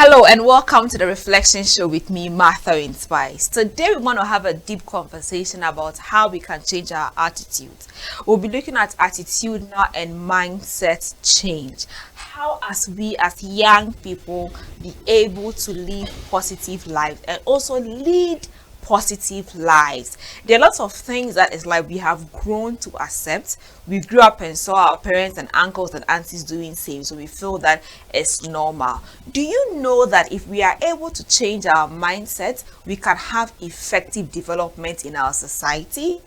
Hello and welcome to the Reflection Show with me, Martha Inspires. Today we want to have a deep conversation about how we can change our attitudes. We'll be looking at attitudinal and mindset change. How as we as young people be able to live positive lives and also lead positive lives. There are lots of things that is like we have grown to accept. We grew up and saw our parents and uncles and aunties doing same, so we feel that it's normal. Do you know that if we are able to change our mindset, we can have effective development in our society?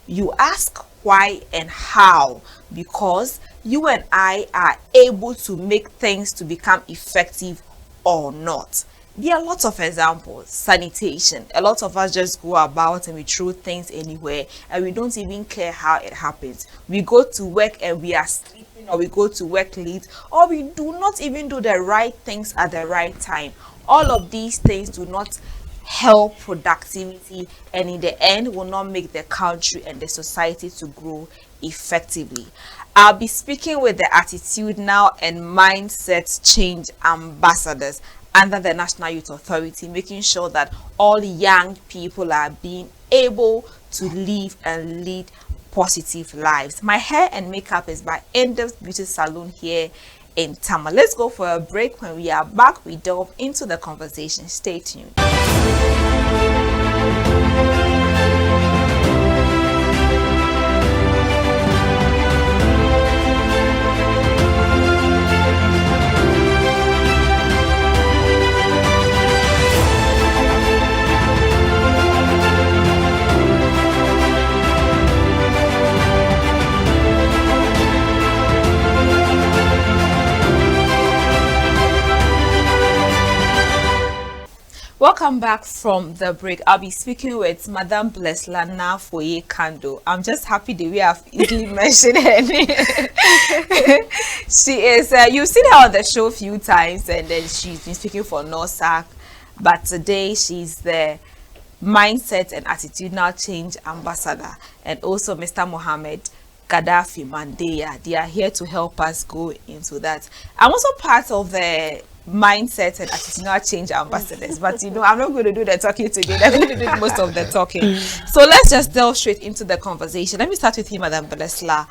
You ask why and how? Because you and I are able to make things to become effective or not. There are lots of examples. Sanitation. A lot of us just go about and we throw things anywhere and we don't even care how it happens. We go to work and we are sleeping, or we go to work late, or we do not even do the right things at the right time. All of these things do not help productivity, and in the end will not make the country and the society to grow effectively. I'll be speaking with the attitudinal and mindset change ambassadors under the National Youth Authority, making sure that all young people are being able to live and lead positive lives. My hair and makeup is by Enders Beauty Salon here in Tama. Let's go for a break. When we are back, we delve into the conversation. Stay tuned. Welcome back from the break. I'll be speaking with Madame Blesslana Foye Kando. I'm just happy the way I've easily mentioned her name. She is, you've seen her on the show a few times, and then she's been speaking for NORSAC, but today she's the Mindset and Attitudinal Change Ambassador, and also Mr. Mohammed Gaddafi Mandeya. They are here to help us go into that. I'm also part of the Mindset and Attitudinal Change Ambassadors, but you know, I'm not going to do the talking today. I'm going to do most of the talking. So let's just delve straight into the conversation. Let me start with you, Madam Blesla.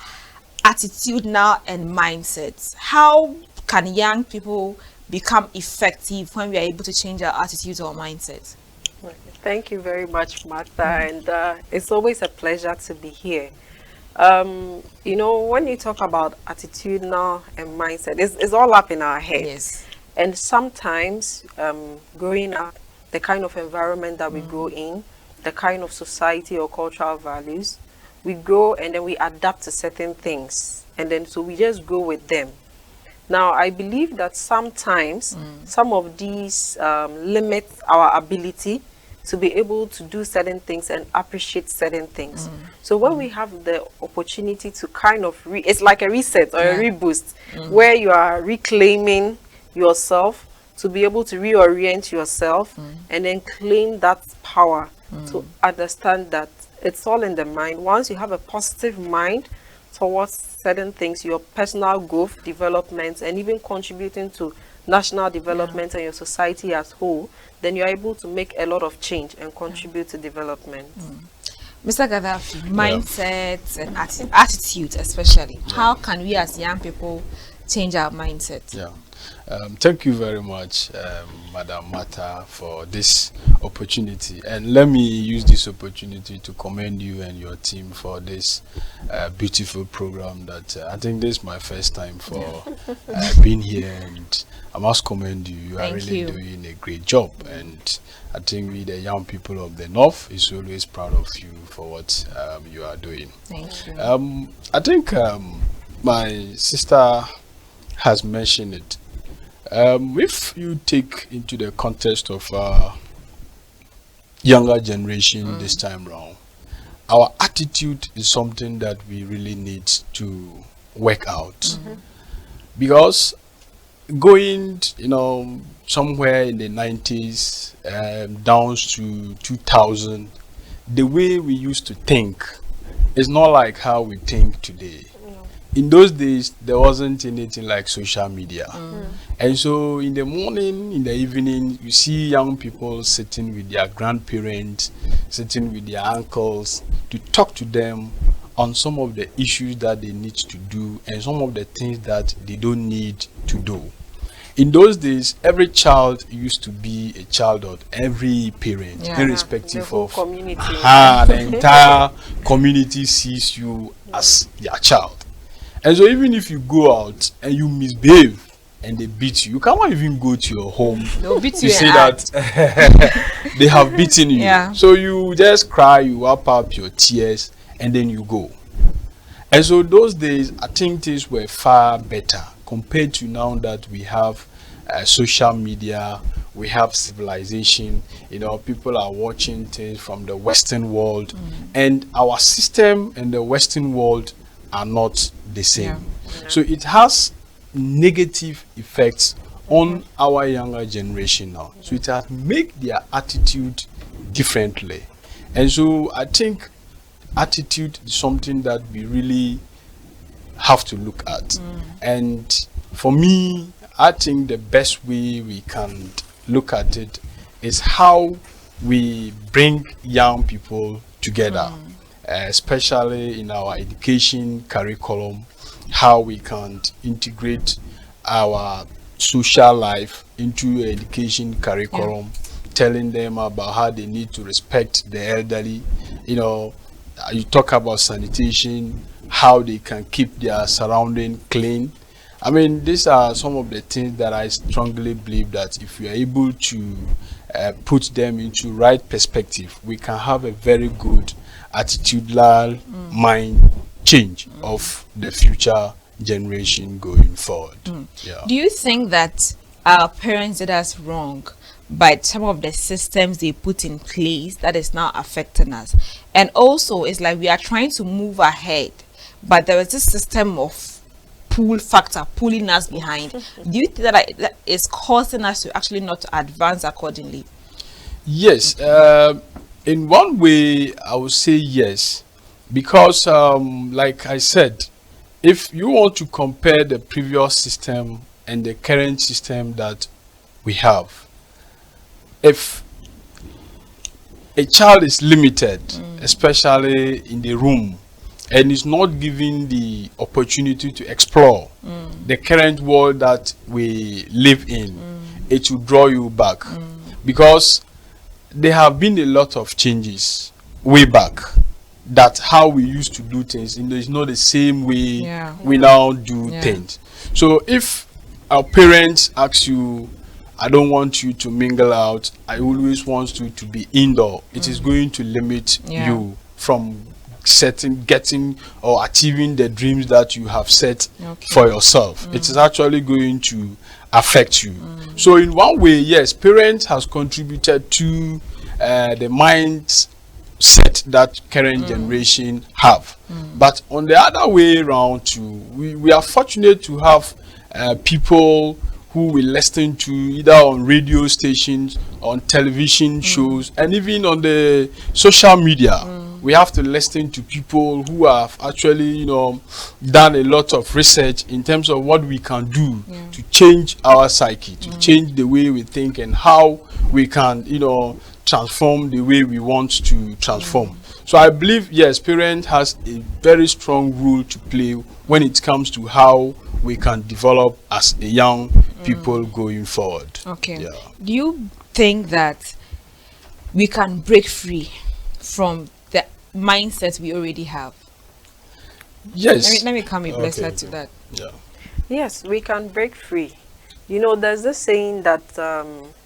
Attitudinal and mindsets. How can young people become effective when we are able to change our attitudes or mindsets? Thank you very much, Martha, and it's always a pleasure to be here. You know, when you talk about attitudinal and mindset, it's all up in our head. Yes. And sometimes, growing up, the kind of environment that we grow in, the kind of society or cultural values, we grow and then we adapt to certain things. And then so we just go with them. Now, I believe that sometimes some of these limit our ability to be able to do certain things and appreciate certain things. So when we have the opportunity to kind of, it's like a reset or a reboost, where you are reclaiming yourself, to be able to reorient yourself and then claim that power to understand that it's all in the mind. Once you have a positive mind towards certain things, your personal growth, development, and even contributing to national development and your society as whole, then you're able to make a lot of change and contribute to development. Mr. Gaddafi, mindset and attitude especially. How can we as young people change our mindset? Thank you very much, Madam Mata, for this opportunity. And let me use this opportunity to commend you and your team for this beautiful program that I think this is my first time for being here, and I must commend you. You are really doing a great job, and I think we, the young people of the North, is always proud of you for what you are doing. Thank you. I think my sister has mentioned it. If you take into the context of younger generation this time round, our attitude is something that we really need to work out. Because going, you know, somewhere in the 90s down to 2000, the way we used to think is not like how we think today. in those days there wasn't anything like social media. And so in the morning, in the evening, you see young people sitting with their grandparents, sitting with their uncles to talk to them on some of the issues that they need to do and some of the things that they don't need to do. In those days, every child used to be a child of every parent, Yeah. irrespective The whole of community. the entire community sees you as their child. And so even if you go out and you misbehave and they beat you, you cannot even go to your home They'll beat to you say and that they have beaten you. Yeah. So you just cry, you wipe up your tears, and then you go. And so those days, I think things were far better compared to now that we have social media, we have civilization. You know, people are watching things from the Western world, and our system and the Western world are not the same. So it has negative effects on our younger generation now. So it has make their attitude differently. And so I think attitude is something that we really have to look at. And for me, I think the best way we can look at it is how we bring young people together, especially in our education curriculum, how we can integrate our social life into education curriculum, telling them about how they need to respect the elderly. You know, you talk about sanitation, how they can keep their surrounding clean. I mean, these are some of the things that I strongly believe that if we are able to put them into right perspective, we can have a very good attitudinal mind change of the future generation going forward. Yeah. Do you think that our parents did us wrong by some of the systems they put in place that is now affecting us? And also, it's like we are trying to move ahead, but there is this system of pull factor pulling us behind. Do you think that is causing us to actually not advance accordingly? Yes, in one way, I would say yes, because like I said, if you want to compare the previous system and the current system that we have, if a child is limited, especially in the room, and is not given the opportunity to explore the current world that we live in, it will draw you back. Because there have been a lot of changes way back, that how we used to do things, and it's not the same way we now do things. So if our parents ask you, I don't want you to mingle out, I always want you to be indoor, it is going to limit you from getting or achieving the dreams that you have set for yourself. It is actually going to affect you. So in one way, yes, parents has contributed to the mindset that current generation have. But on the other way around too, we are fortunate to have people who we listen to either on radio stations, on television shows, and even on the social media. We have to listen to people who have actually, you know, done a lot of research in terms of what we can do to change our psyche, to change the way we think and how we can, you know, transform the way we want to transform. So I believe, yes, parents has a very strong role to play when it comes to how we can develop as a young people going forward. Okay. Yeah. Do you think that we can break free from the mindset we already have? Yes. Let me come in, bless Okay. her to that. Yeah. Yes, we can break free. You know, there's this saying that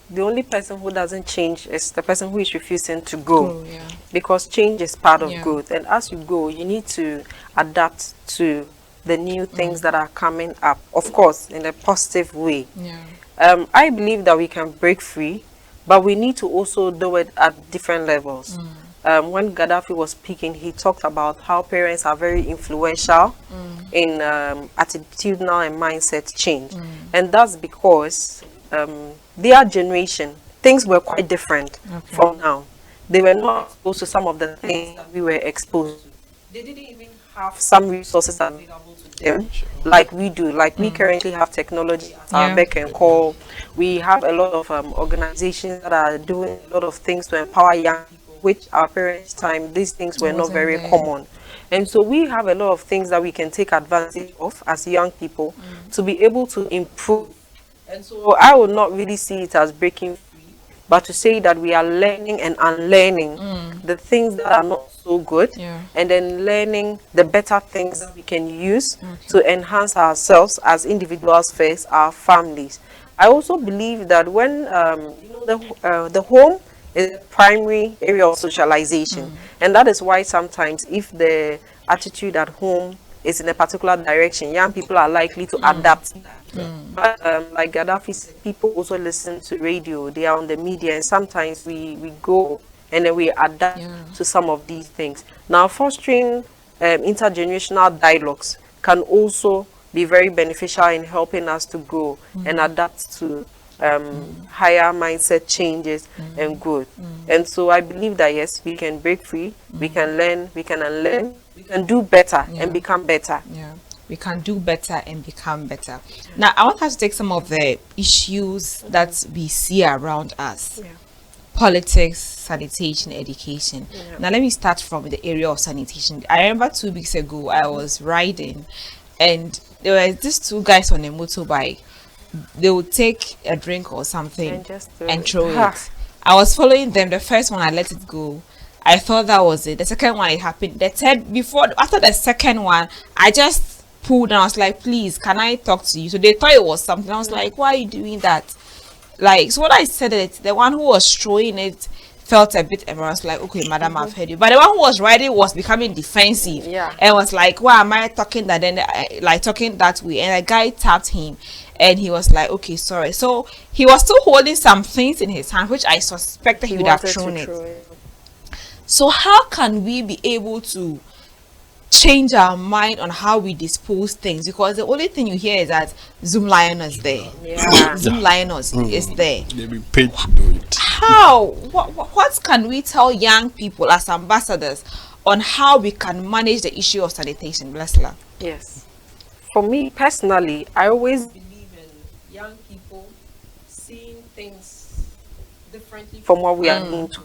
the only person who doesn't change is the person who is refusing to go. Yeah. Because change is part of Yeah. growth. And as you go, you need to adapt to the new things that are coming up. Of course, in a positive way. Yeah. I believe that we can break free, but we need to also do it at different levels. When Gaddafi was speaking, he talked about how parents are very influential in attitudinal and mindset change. And that's because their generation, things were quite different from now. They were not exposed to some of the things that we were exposed to. They didn't even have some resources available to them like we do. Like we currently have technology at our beck and call. We have a lot of organizations that are doing a lot of things to empower young people, which our parents' time, these things were not very common. And so we have a lot of things that we can take advantage of as young people to be able to improve. And so I would not really see it as breaking free, but to say that we are learning and unlearning the things that are not so good, and then learning the better things that we can use to enhance ourselves as individuals first, our families. I also believe that when the home is the primary area of socialization, and that is why sometimes if the attitude at home is in a particular direction, young people are likely to adapt. But like Gaddafi said, people also listen to radio, they are on the media, and sometimes we go and then we adapt to some of these things. Now, fostering intergenerational dialogues can also be very beneficial in helping us to grow and adapt to higher mindset changes and growth. And so I believe that yes, we can break free, we can learn, we can unlearn, we can do better and become better. We can do better and become better. Now, I want us to take some of the issues that we see around us. Politics, sanitation, education. Now, let me start from the area of sanitation. I remember 2 weeks ago, I was riding and there were these two guys on a motorbike. They would take a drink or something and throw it. I was following them. The first one, I let it go. I thought that was it. The second one, it happened. The third, after the second one, I just pulled and I was like, please, can I talk to you? So they thought it was something. I was like, why are you doing that? Like, so what I said, it, the one who was throwing it felt a bit embarrassed, like, okay, madam, I've heard you. But the one who was riding was becoming defensive. And was like, why am I talking that? Then, like, talking that way. And the guy tapped him and he was like, okay, sorry. So he was still holding some things in his hand, which I suspected he would have thrown it. So how can we be able to change our mind on how we dispose things? Because the only thing you hear is that Zoom Lioness there. Zoom Lioness is there. They be paid to do it. How? What can we tell young people as ambassadors on how we can manage the issue of sanitation? Blessla. Yes. For me personally, I always believe in young people seeing things differently from what we are into.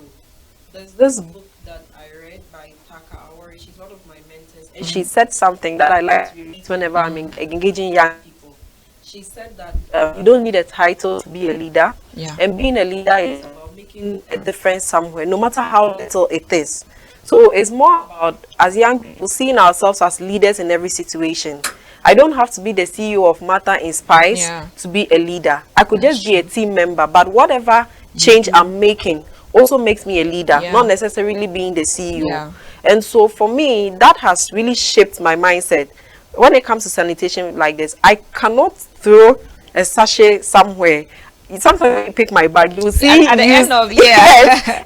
There's this book that I read by Taka Awori. She's one of my mentors, and she said something that I like to read whenever I'm engaging young people. She said that you don't need a title to be a leader, and being a leader is about making a difference somewhere, no matter how little it is. So it's more about, as young people, seeing ourselves as leaders in every situation. I don't have to be the CEO of Matter Inspires to be a leader. I could just be a team member, but whatever change I'm making also makes me a leader, not necessarily being the CEO. And so for me, that has really shaped my mindset. When it comes to sanitation like this, I cannot throw a sachet somewhere. Sometimes you pick my bag, you will see at the end of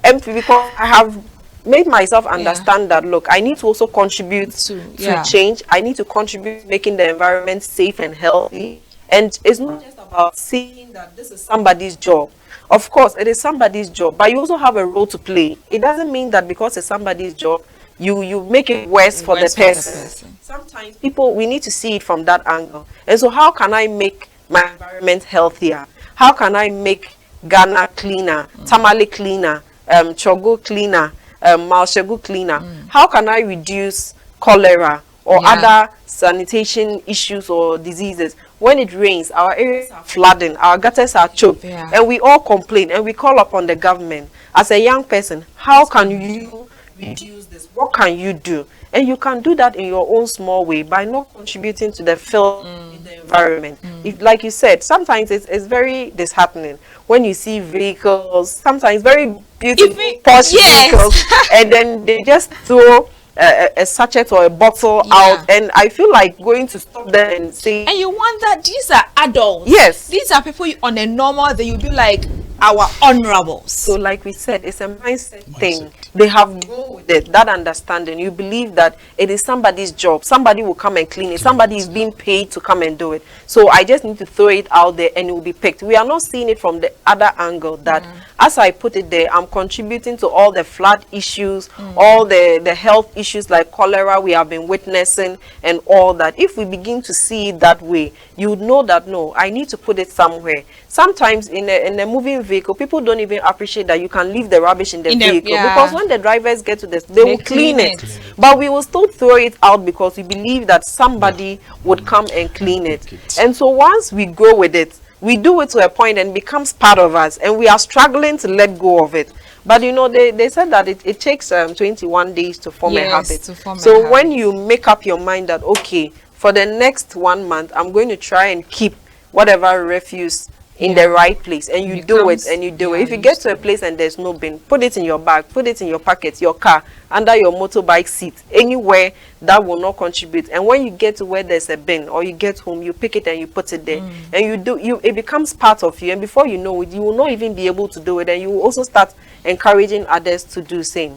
empty, because I have made myself understand that, look, I need to also contribute to change. I need to contribute to making the environment safe and healthy. And it's not just about seeing that this is somebody's job. Of course, it is somebody's job, but you also have a role to play. It doesn't mean that because it's somebody's job, you make it worse for the person. Sometimes we need to see it from that angle. And so how can I make my environment healthier? How can I make Ghana cleaner, Tamale cleaner, Chogo cleaner, Malshegu cleaner? How can I reduce cholera or other sanitation issues or diseases? When it rains, our areas are flooding, our gutters are choked, and we all complain and we call upon the government. As a young person, how can you reduce this? What can you do? And you can do that in your own small way by not contributing to the filth in the environment. If, like you said, sometimes it's very disheartening when you see vehicles, sometimes very beautiful, posh vehicles, and then they just throw a sachet or a bottle out, and I feel like going to stop them and say, and you want that these are adults. Yes, these are people on a normal that you'll be like our honorables. So like we said, it's a mindset thing. they have grown with it, that understanding. You believe that it is somebody's job. Somebody will come and clean it. Somebody is being paid to come and do it. So I just need to throw it out there and it will be picked. We are not seeing it from the other angle that as I put it there, I'm contributing to all the flood issues, all the health issues like cholera we have been witnessing and all that. If we begin to see it that way, you would know that, no, I need to put it somewhere. Sometimes in a moving vehicle, people don't even appreciate that you can leave the rubbish in the vehicle, because when the drivers get to this, they will clean it. But we will still throw it out because we believe that somebody would come and clean it. And so once we go with it, we do it to a point and it becomes part of us, and we are struggling to let go of it. But you know, they said that it takes 21 days to form a habit. So when you make up your mind that, okay, for the next 1 month, I'm going to try and keep whatever refuse in the right place, and you do it and you do it. If you get to a place and there's no bin, put it in your bag, put it in your pocket, your car, under your motorbike seat, anywhere that will not contribute. And when you get to where there's a bin, or you get home, you pick it and you put it there, and it becomes part of you, and before you know it, you will not even be able to do it, and you will also start encouraging others to do same.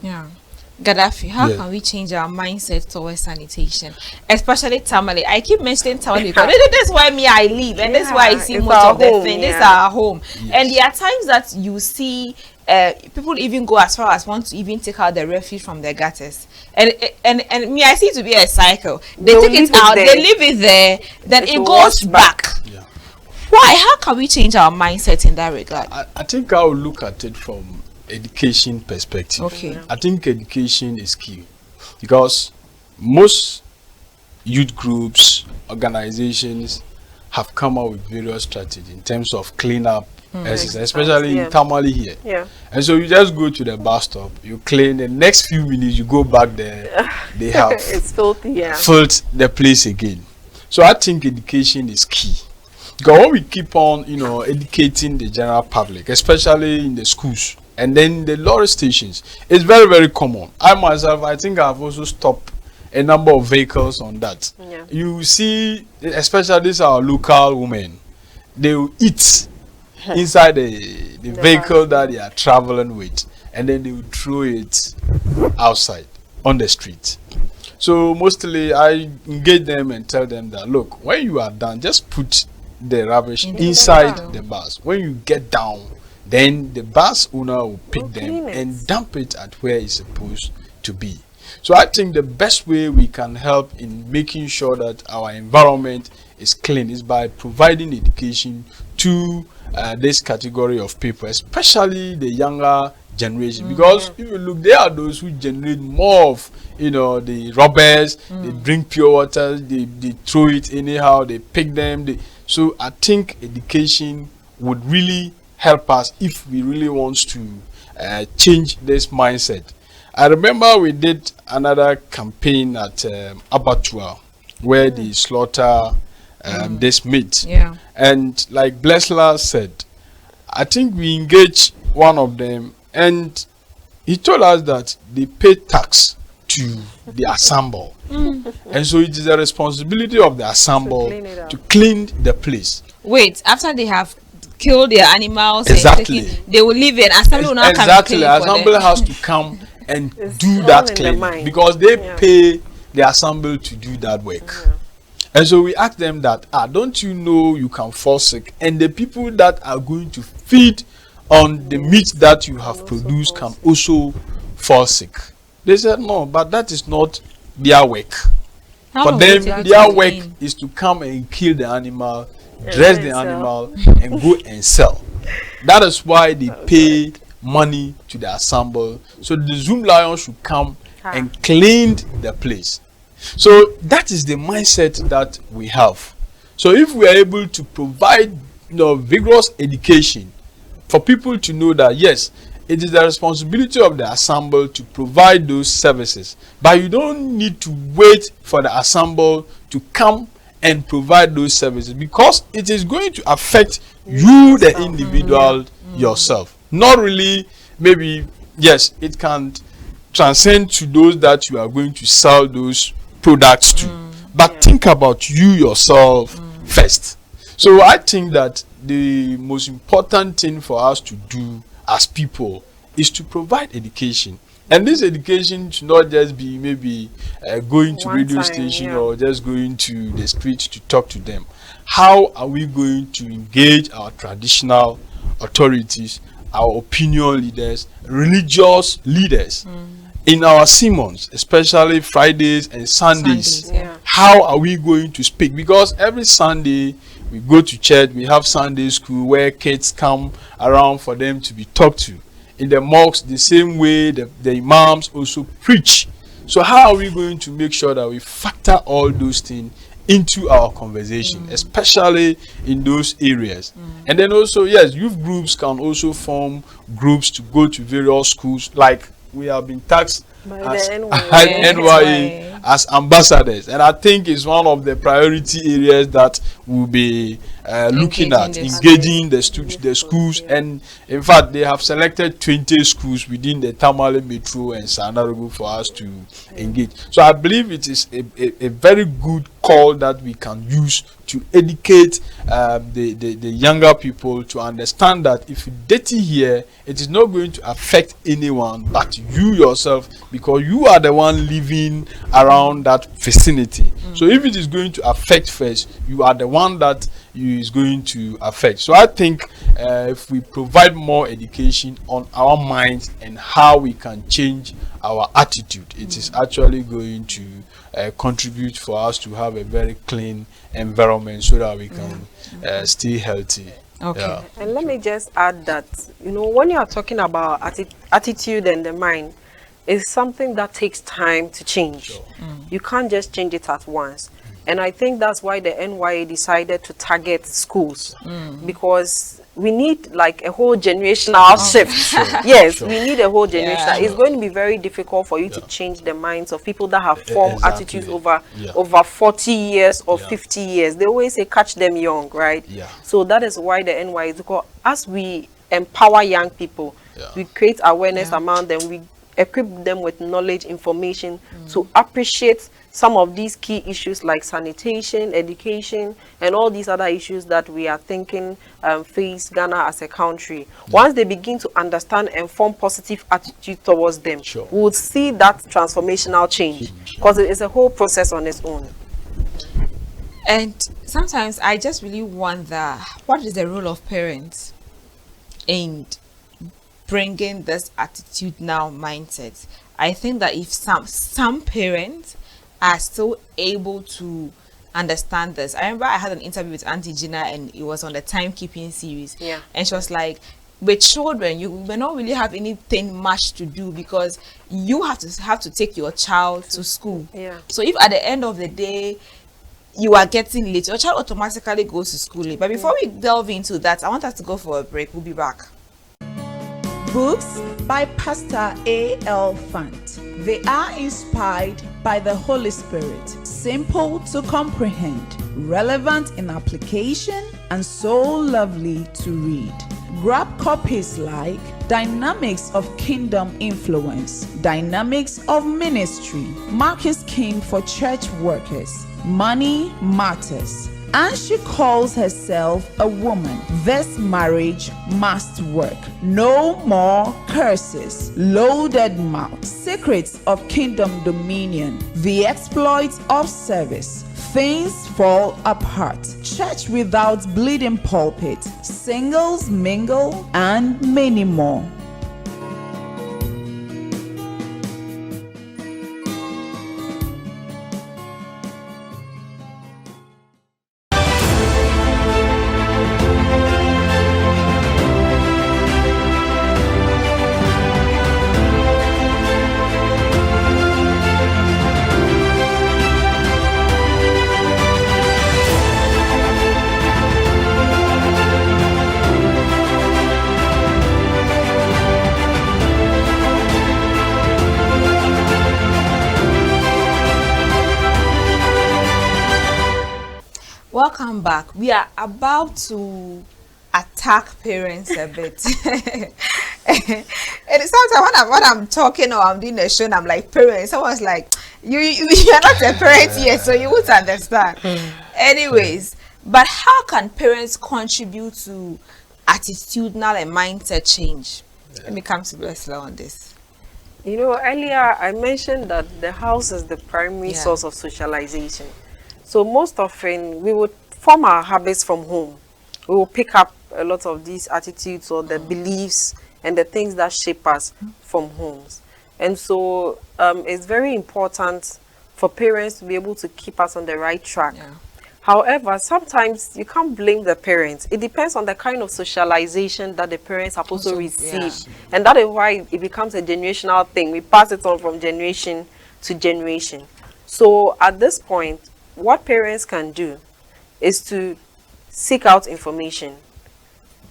Gaddafi, how can we change our mindset towards sanitation, especially Tamale? I keep mentioning Tamale because that's why I live, and that's why I see most of the things. This is our home, and there are times that you see people even go as far as want to even take out the refuse from their gutters, and me, I see it to be a cycle. They take it out, they leave it there, then it goes back. Why? How can we change our mindset in that regard? I think I will look at it from education perspective. I think education is key, because most youth groups, organizations have come up with various strategies in terms of cleanup exercise, especially in Tamale here. And so you just go to the bus stop, you clean, the next few minutes you go back there, they have it's filthy, filled the place again. So I think education is key, because when we keep on, you know, educating the general public, especially in the schools and then the lorry stations, it's very, very common. I myself, I think I've also stopped a number of vehicles on that. You see, especially these are local women, they will eat inside the vehicle that they are traveling with, and then they will throw it outside on the street. So mostly I engage them and tell them that, look, when you are done, just put the rubbish inside the bus. When you get down, then the bus owner will pick them and dump it at where it's supposed to be. So I think the best way we can help in making sure that our environment is clean is by providing education to this category of people, especially the younger generation, because if you look, there are those who generate more of, you know, the rubbish. They drink pure water, they throw it anyhow, they pick them. So I think education would really help us if we really want to change this mindset. I remember we did another campaign at Abattoir where they slaughter this meat. And like Blessler said, I think we engaged one of them, and he told us that they pay tax to the ensemble. And so it is the responsibility of the ensemble to clean the place. Wait, after they have killed their animals, exactly, they will leave it. Ensemble will not come and clean the ensemble has to come and do that cleaning, because they pay the ensemble to do that work. And so we asked them that, don't you know you can fall sick, and the people that are going to feed on the meat that you have produced can also fall sick? They said no, but that is not their work. For them, their work is to come and kill the animal, dress the animal, and go and sell. That is why they pay money to the ensemble, so the Zoom Lion should come and clean the place. So that is the mindset that we have. So if we are able to provide, you know, vigorous education for people to know that yes, it is the responsibility of the ensemble to provide those services, but you don't need to wait for the ensemble to come and provide those services, because it is going to affect you, the individual, yourself. Not really, maybe, yes, it can transcend to those that you are going to sell those products to, but think about you yourself first. So I think that the most important thing for us to do as people is to provide education And this education should not just be maybe going to One radio time, station yeah. or just going to the street to talk to them. How are we going to engage our traditional authorities, our opinion leaders, religious leaders in our sermons, especially Fridays and Sundays? Yeah. How are we going to speak? Because every Sunday we go to church, we have Sunday school where kids come around for them to be talked to. In the mosques, the same way the imams also preach. So how are we going to make sure that we factor all those things into our conversation, especially in those areas? And then also, yes, youth groups can also form groups to go to various schools, like we have been tasked By as the NYA. NYA as ambassadors, and I think it's one of the priority areas that we'll be looking at, engaging the schools. And in fact, they have selected 20 schools within the Tamale Metro and Sanarago for us to engage. So I believe it is a very good call that we can use to educate the younger people to understand that if you dirty here, it is not going to affect anyone but you yourself, because you are the one living around that vicinity. So if it is going to affect first, you are the one that is going to affect. So I think if we provide more education on our minds and how we can change our attitude, it is actually going to contribute for us to have a very clean environment so that we can stay healthy. Okay. Yeah. And let me just add that, when you are talking about attitude and the mind, it's something that takes time to change. Sure. You can't just change it at once. And I think that's why the NYA decided to target schools, because we need like a whole generational shift. Yes, we need a whole generation. Yeah. It's going to be very difficult for you to change the minds of people that have formed Exactly. attitudes over Yeah. over 40 years or Yeah. 50 years. They always say catch them young, right? Yeah. So that is why the NYA is called. As we empower young people, Yeah. we create awareness among them, we equip them with knowledge, information to appreciate some of these key issues like sanitation, education, and all these other issues that we are thinking face Ghana as a country. Once they begin to understand and form positive attitude towards them, Sure. we would see that transformational change, because it is a whole process on its own. And sometimes I just really wonder, what is the role of parents in bringing this attitudinal mindset? I think that if some parents are still able to understand this. I remember I had an interview with Auntie Gina, and it was on the timekeeping series. Yeah. And she was like, with children, you may not really have anything much to do, because you have to take your child to school. Yeah. So if at the end of the day you are getting late, your child automatically goes to school late. But before we delve into that, I want us to go for a break. We'll be back. Books by Pastor A.L. Fant. They are inspired by the Holy Spirit, simple to comprehend, relevant in application, and so lovely to read. Grab copies like Dynamics of Kingdom Influence, Dynamics of Ministry, Marcus King for Church Workers, Money Matters, and she calls herself a woman. This marriage must work. No more curses. Loaded mouth. Secrets of kingdom dominion. The exploits of service. Things fall apart. Church without bleeding pulpit. Singles mingle, and many more. Welcome back. We are about to attack parents a bit. And sometimes when I'm talking or I'm doing a show and I'm like, parents, someone's like, you're not a parent yet, so you won't understand. Anyways, but how can parents contribute to attitudinal and mindset change? Let me come to Blessla on this. You know, earlier I mentioned that the house is the primary Yeah. source of socialization. So most often we would form our habits from home. We will pick up a lot of these attitudes or the beliefs and the things that shape us from homes. And so it's very important for parents to be able to keep us on the right track. Yeah. However, sometimes you can't blame the parents. It depends on the kind of socialization that the parents have also received. And that is why it becomes a generational thing. We pass it on from generation to generation. So at this point, what parents can do is to seek out information,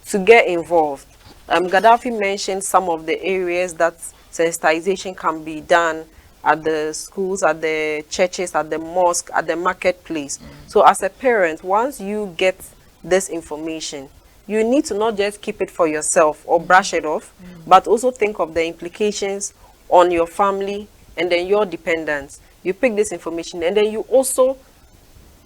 to get involved. Gaddafi mentioned some of the areas that sensitization can be done at the schools, at the churches, at the mosque, at the marketplace. So as a parent, once you get this information, you need to not just keep it for yourself or brush it off, but also think of the implications on your family and then your dependents. You pick this information and then you also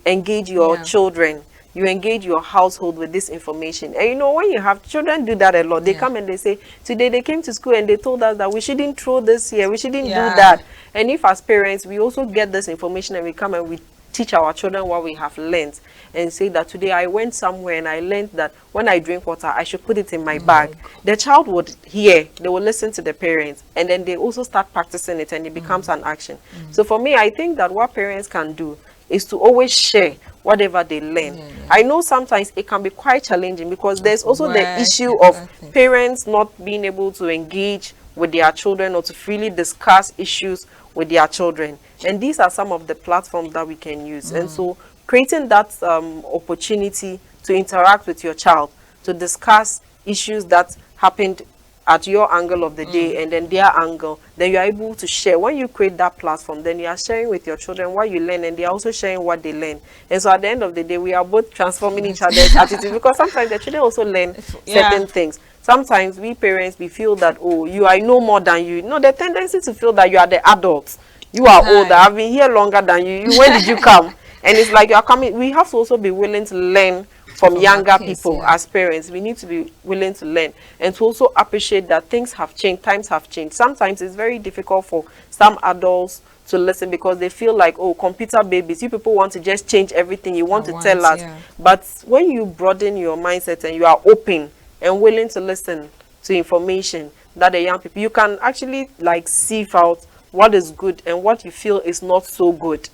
engage your children. You engage your household with this information. And you know, when you have children do that a lot, they come and they say, today they came to school and they told us that we shouldn't throw this here, we shouldn't do that. And if as parents, we also get this information and we come and we teach our children what we have learned and say that today I went somewhere and I learned that when I drink water, I should put it in my bag. The child would hear, they will listen to the parents, and then they also start practicing it and it becomes an action. So for me, I think that what parents can do is to always share whatever they learn. I know sometimes it can be quite challenging because there's also the issue of parents not being able to engage with their children or to freely discuss issues with their children. And these are some of the platforms that we can use. And so creating that opportunity to interact with your child, to discuss issues that happened at your angle of the day and then their angle, then you are able to share. When you create that platform, then you are sharing with your children what you learn and they are also sharing what they learn. And so at the end of the day, we are both transforming each other's attitude, because sometimes the children also learn certain things. Sometimes we parents, we feel that, oh, I know more than you. No, the tendency to feel that you are the adults. You are older. I've been here longer than you. When did you come? And it's like you are coming. We have to also be willing to learn from younger people as parents. We need to be willing to learn and to also appreciate that things have changed, times have changed. Sometimes it's very difficult for some adults to listen because they feel like, oh, computer babies, you people want to just change everything. You want to tell us. But when you broaden your mindset and you are open and willing to listen to information that the young people, you can actually like sieve out what is good and what you feel is not so good.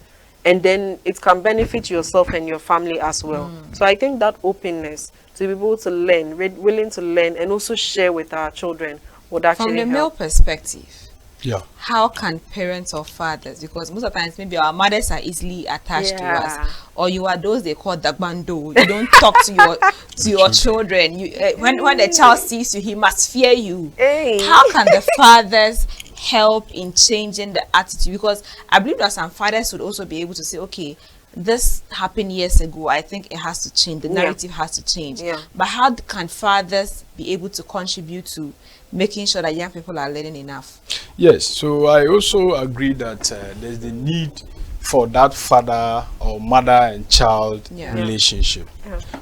And then it can benefit yourself and your family as well. So I think that openness to be able to learn, willing to learn and also share with our children would actually From the help. male perspective, Yeah. how can parents or fathers, because most of the times maybe our mothers are easily attached to us, or you are those they call dagbando. You don't talk to your children. You when the child sees you, he must fear you. How can the fathers help in changing the attitude? Because I believe that some fathers would also be able to say, okay, this happened years ago, I think it has to change, the narrative has to change. But how can fathers be able to contribute to making sure that young people are learning enough? Yes, so I also agree that there's the need for that father or mother and child relationship.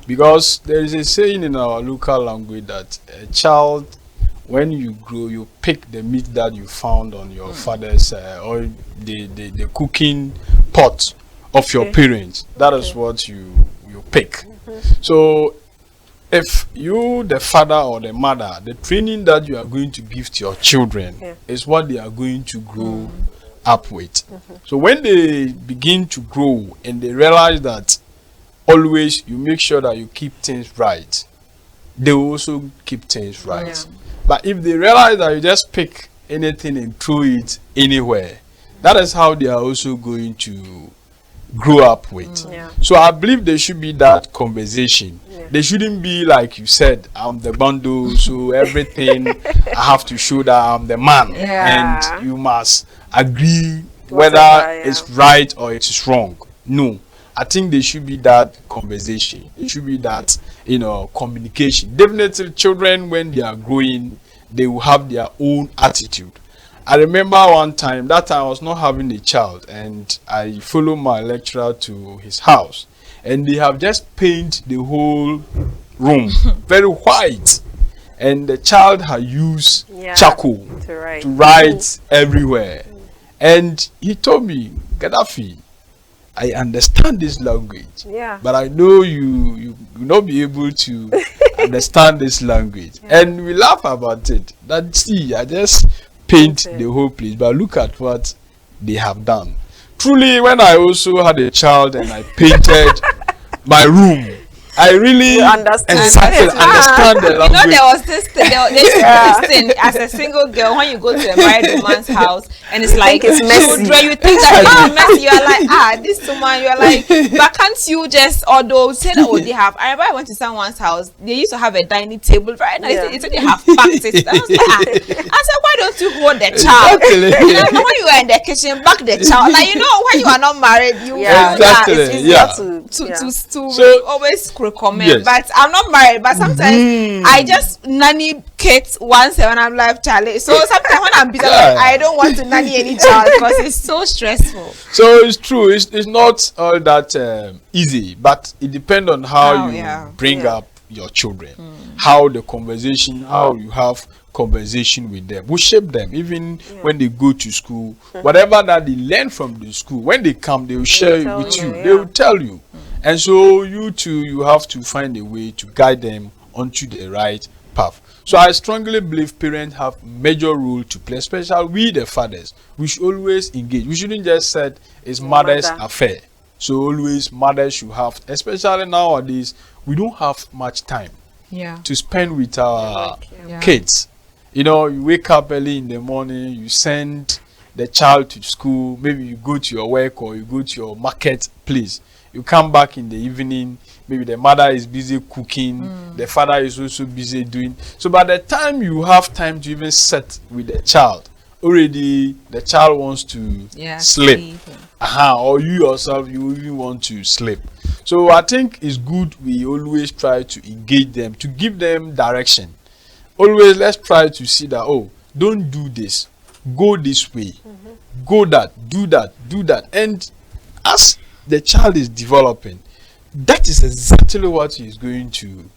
Because there is a saying in our local language that a child, when you grow, you pick the meat that you found on your father's or the cooking pot of your parents. That is what you pick. So if you, the father or the mother, the training that you are going to give to your children is what they are going to grow up with. So when they begin to grow and they realize that always you make sure that you keep things right, they will also keep things right. But if they realize that you just pick anything and throw it anywhere, that is how they are also going to grow up with. So I believe there should be that conversation. There shouldn't be like you said, I'm the bundle, so everything I have to show that I'm the man, and you must agree whether it's right or it is wrong. No, I think there should be that conversation. It should be that, communication. Definitely children, when they are growing, they will have their own attitude. I remember one time, that time I was not having a child, and I followed my lecturer to his house, and they have just painted the whole room very white. and the child had used Yeah, charcoal to write. everywhere. And he told me, Gaddafi, I understand this language, Yeah. but I know you will not be able to understand this language. And we laugh about it. That, see, I just paint Okay. the whole place, but look at what they have done. Truly, when I also had a child and I painted my room, I really You understand. exactly understand the You know, language. there was this thing, this thing as a single girl when you go to a married woman's house and it's like it's messy. children, you think that it's messy. You are like, this woman, you are like, but can't you just, although say that, oh, they have. I remember I went to someone's house, they used to have a dining table right now. Yeah. It's they have packed it. I was like, I said, why don't you hold the child? Exactly. You know, when you are in the kitchen, back the child. Like, you know, when you are not married, you Yeah, feel that exactly. it's easier Yeah. to So- always recommend. Yes. But I'm not married, but sometimes I just nanny kids once when I'm like Charlie. So sometimes when I'm busy, Yeah. I don't want to nanny any child because it's so stressful. So it's true. It's not all that easy, but it depends on how you bring Yeah. up your children, how the conversation, how you have conversation with them, will shape them. Even when they go to school, whatever that they learn from the school, when they come, they will share it tell with you, you. yeah. They will tell you, and so you too, you have to find a way to guide them onto the right path. So I strongly believe parents have major role to play, especially we the fathers. We should always engage. We shouldn't just say it's mother's Mother. affair. So always mothers should have, especially nowadays, we don't have much time Yeah. to spend with our Yeah. kids. You know, you wake up early in the morning, you send the child to school, maybe you go to your work or you go to your market place. You come back in the evening, maybe the mother is busy cooking, the father is also busy doing. So by the time you have time to even sit with the child, already the child wants to sleep. Or you yourself, you even want to sleep. So I think it's good we always try to engage them, to give them direction. Always let's try to see that, oh, don't do this, go this way, go that, do that, do that. And as the child is developing, that is exactly what he is going to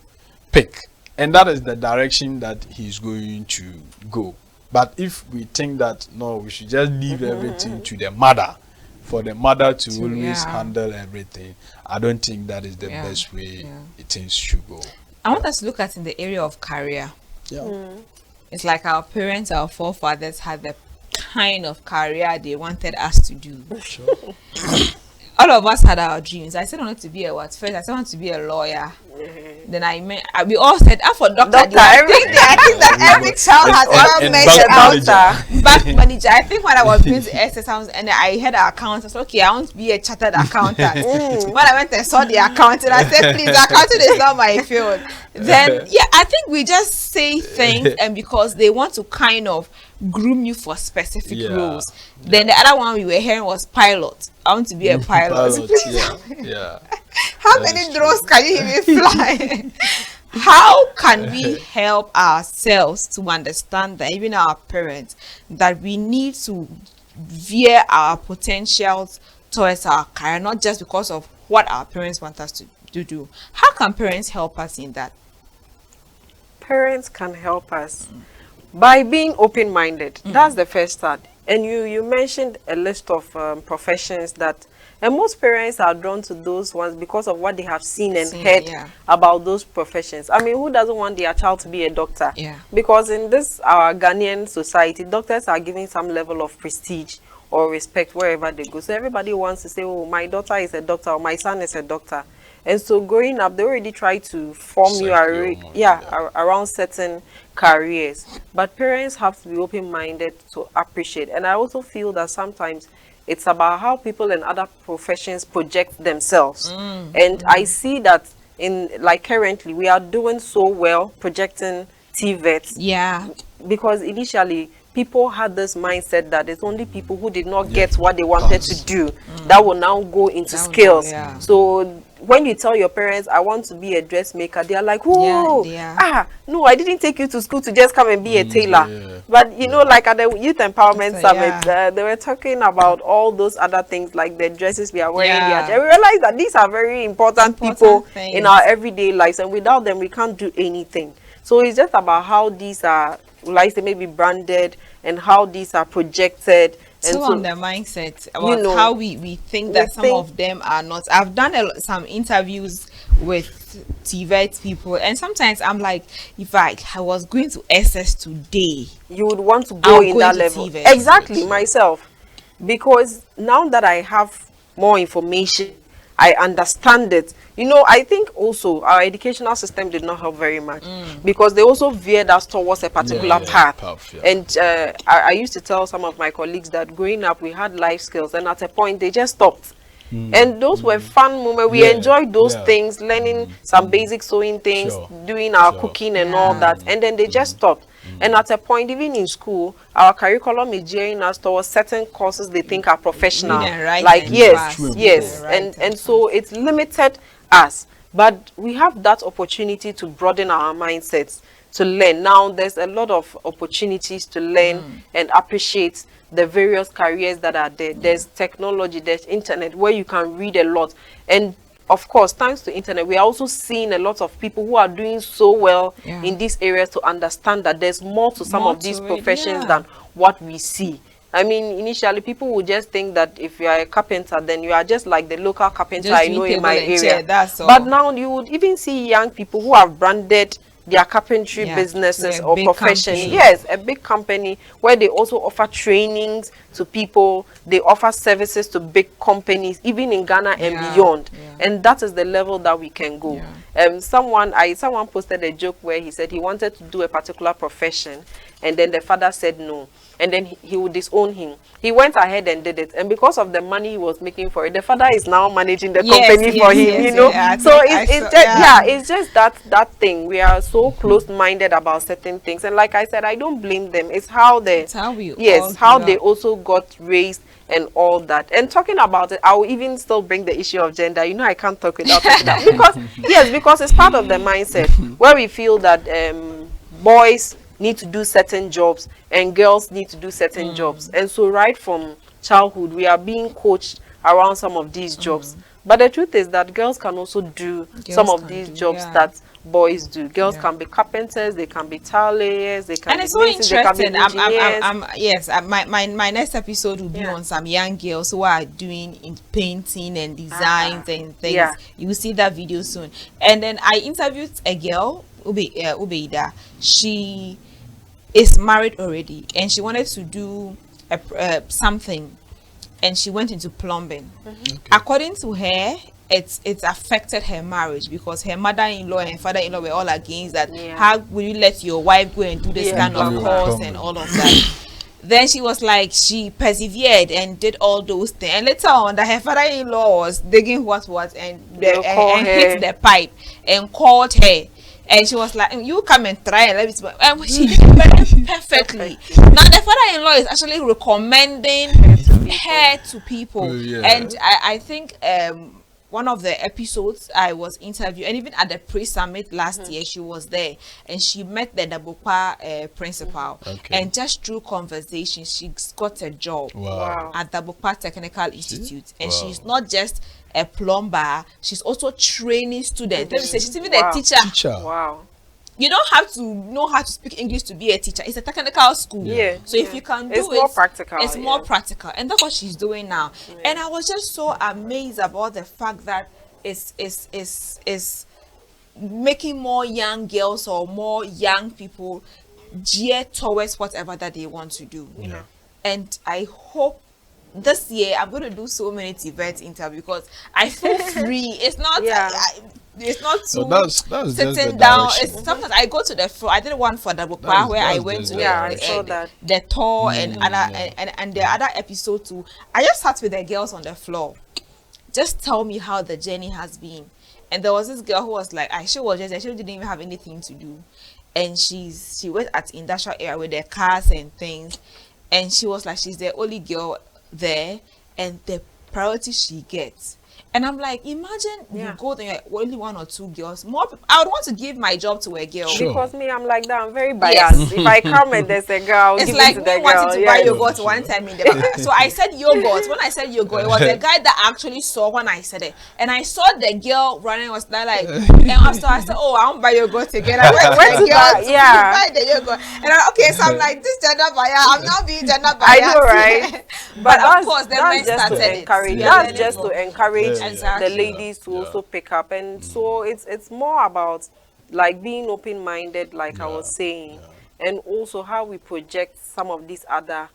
pick, and that is the direction that he is going to go. But if we think that no, we should just leave everything to the mother, for the mother to always handle everything, I don't think that is the best way things should go. I want us to look at in the area of career. It's like our parents, our forefathers had the kind of career they wanted us to do. Sure. All of us had our dreams. I said I wanted to be a what? First, I said I wanted to be a lawyer. Then we all said, for doctor. I think that every child has ever mentioned bank manager. I think when I was doing the exercise and I had an accountant, I said, okay, I want to be a chartered accountant. When I went and saw the accountant, I said, please, accounting is not my field. Then, I think we just say things and because they want to kind of groom you for specific roles. Then the other one we were hearing was pilot. I want to be a pilot. How many drones can you even fly? How can we help ourselves to understand that, even our parents, that we need to veer our potentials towards our career, not just because of what our parents want us to do? How can parents help us in that? Parents can help us by being open-minded. That's the first start. And you mentioned a list of professions that, and most parents are drawn to those ones because of what they have seen and heard about those professions. I mean, who doesn't want their child to be a doctor? Because in this our Ghanaian society, doctors are given some level of prestige or respect wherever they go. So everybody wants to say, oh, my daughter is a doctor or my son is a doctor. And so growing up, they already try to form you around certain careers. But parents have to be open-minded to appreciate. And I also feel that sometimes it's about how people in other professions project themselves. And I see that currently we are doing so well projecting TVETs. Because initially people had this mindset that it's only people who did not get what they wanted to do that will now go into skills. So when you tell your parents, I want to be a dressmaker, they are like, whoa, no, I didn't take you to school to just come and be a tailor. But you know, like at the Youth Empowerment Summit, they were talking about all those other things, like the dresses we are wearing. And we realized that these are very important people things in our everyday lives, and without them, we can't do anything. So it's just about how these are, like say, maybe branded and how these are projected. And so on the mindset about you know, how we think that some of them are not. I've done some interviews with TVET people, and sometimes I'm like, if I was going to SS today, you would want to I'll go in go that into level. TVET. Exactly, myself. Because now that I have more information, I understand it. You know, I think also our educational system did not help very much because they also veered us towards a particular path. And I used to tell some of my colleagues that growing up we had life skills, and at a point they just stopped. And those were fun moments. We enjoyed those things, learning some basic sewing things, doing our cooking and all that, and then they just stopped. And at a point, even in school, our curriculum is gearing us towards certain courses they think are professional. Like yes, and so it's limited us. But we have that opportunity to broaden our mindsets, to learn. Now there's a lot of opportunities to learn and appreciate the various careers that are there. There's technology, there's internet where you can read a lot. And of course, thanks to internet, we are also seeing a lot of people who are doing so well in these areas to understand that there's more to some of these professions than what we see. I mean, initially people would just think that if you are a carpenter, then you are just like the local carpenter I know in my area. But now you would even see young people who have branded their carpentry businesses or profession. Yes, a big company where they also offer trainings to people. They offer services to big companies, even in Ghana and beyond. And that is the level that we can go. Someone posted a joke where he said he wanted to do a particular profession, and then the father said no. And then he would disown him. He went ahead and did it, and because of the money he was making for it, the father is now managing the company for him. You know, so it's just that thing. We are so close-minded about certain things, and like I said, I don't blame them. It's how they they also got raised and all that. And talking about it, I will even still bring the issue of gender. You know, I can't talk without that because it's part of the mindset where we feel that boys need to do certain jobs and girls need to do certain jobs, and so right from childhood we are being coached around some of these jobs. But the truth is that girls can also do some of these jobs that boys do. Girls can be carpenters, they can be tile layers, they can and be it's so interesting. engineers. My next episode will be on some young girls who are doing in painting and designs and things. You will see that video soon. And then I interviewed a girl, Ubeida. She is married already, and she wanted to do something, and she went into plumbing. According to her, it's affected her marriage because her mother-in-law and father-in-law were all against that. How will you let your wife go and do this kind of course and all of that? Then she was like, she persevered and did all those things, and later on that her father-in-law was digging what and hit the pipe and called her. And she was like, you come and try and let me. And she did it perfectly. Now the father-in-law is actually recommending her to people. And I think one of the episodes I was interviewed, and even at the pre-summit last year, she was there, and she met the Dabokwa principal, and just through conversation, she got a job at Dabokwa Technical Institute, and she's not just a plumber, she's also training students. Let me say, she's even a teacher. Wow. You don't have to know how to speak English to be a teacher. It's a technical school. So if you can do it's more practical. It's more practical. And that's what she's doing now. And I was just so amazed about the fact that it's making more young girls or more young people gear towards whatever that they want to do. And I hope this year I'm going to do so many TVET interviews because I feel free. It's not it's not too that's sitting down. It's sometimes I go to the floor. I did one for the Bukwa where I went to the tour and the other episode too. I just sat with the girls on the floor. Just tell me how the journey has been. And there was this girl who was like, she didn't even have anything to do, and she was at industrial area with their cars and things, and she was like, she's the only girl there, and the priority she gets. And I'm like, imagine you Yeah. go there, only one or two girls. More, I would want to give my job to a girl. Sure. Because me, I'm like that. I'm very Yes. biased. If I come and there's a girl, It's give like it to me the wanting girl. to buy Yeah. yogurt one time in the back. So I said yogurt. When I said yogurt, it was the guy that actually saw when I said it. And I saw the girl running, was like, and after I said, oh, I won't buy yogurt again. I went to the girl to buy the yogurt. And okay, so I'm like, this gender buyer, I'm not being gender buyer. I know, right? But of course, the men that's just started to it. encourage. Yeah, That's just to yeah. encourage Exactly. the ladies to also pick up, and so it's more about like being open-minded, like I was saying, and also how we project some of these other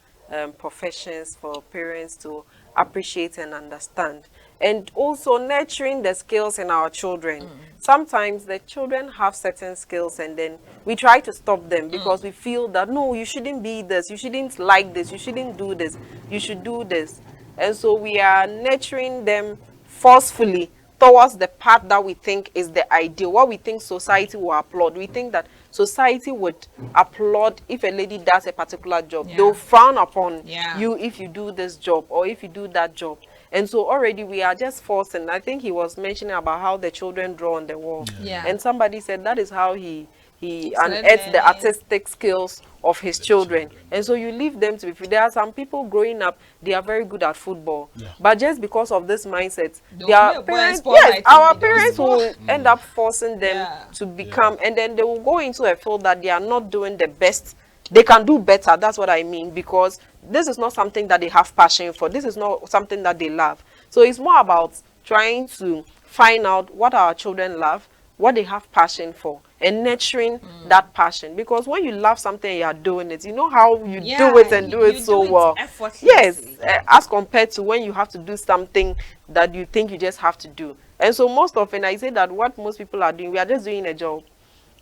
professions for parents to appreciate and understand, and also nurturing the skills in our children. Sometimes the children have certain skills and then we try to stop them because we feel that no, you shouldn't be this, you shouldn't like this, you shouldn't do this, you should do this. And so we are nurturing them forcefully towards the path that we think is the ideal, what we think society will applaud. We think that society would applaud if a lady does a particular job. Yeah. They'll frown upon Yeah. you if you do this job or if you do that job. And so already we are just forcing. I think he was mentioning about how the children draw on the wall. Yeah. And somebody said that is how he Started unearths the learning. artistic skills of his children. And so you leave them to be free. There are some people growing up, they are very good at football. Yeah. But just because of this mindset, They'll their play a ball and parents, spoil yes, my our team, they'll parents spoil. will end up forcing them Yeah. to become, and then they will go into a field that they are not doing the best. They can do better, that's what I mean, because this is not something that they have passion for. This is not something that they love. So it's more about trying to find out what our children love, what they have passion for, and nurturing that passion. Because when you love something, you are doing it. You know how you do it and do it so well. Effortlessly. Yes, as compared to when you have to do something that you think you just have to do. And so most often I say that what most people are doing, we are just doing a job.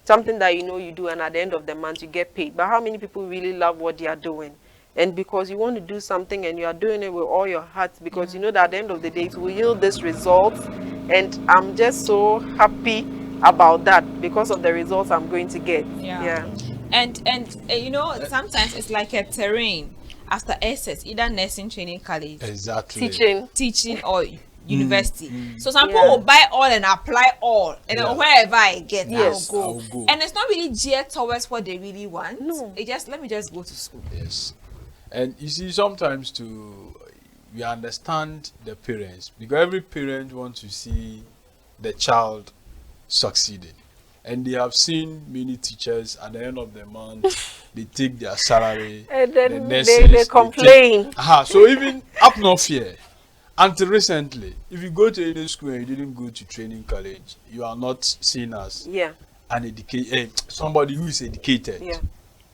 Something that you know you do, and at the end of the month you get paid. But how many people really love what they are doing? And because you want to do something and you are doing it with all your heart, because you know that at the end of the day it will yield this result. And I'm just so happy about that because of the results I'm going to get. Yeah. And you know, sometimes it's like a terrain after SS, either nursing training college, Exactly. Teaching. or university. So some Yeah. people will buy all and apply all, and then wherever I get, Yes. I'll I'll go. go. And it's not really geared towards what they really want. No. It just let me just go to school. Yes. And you see, sometimes we understand the parents, because every parent wants to see the child succeeding. And they have seen many teachers at the end of the month, they take their salary, And then the they nurses, complain. So even up north here, until recently, if you go to any school and you didn't go to training college, you are not seen as Yeah. an educated, somebody who is educated. Yeah.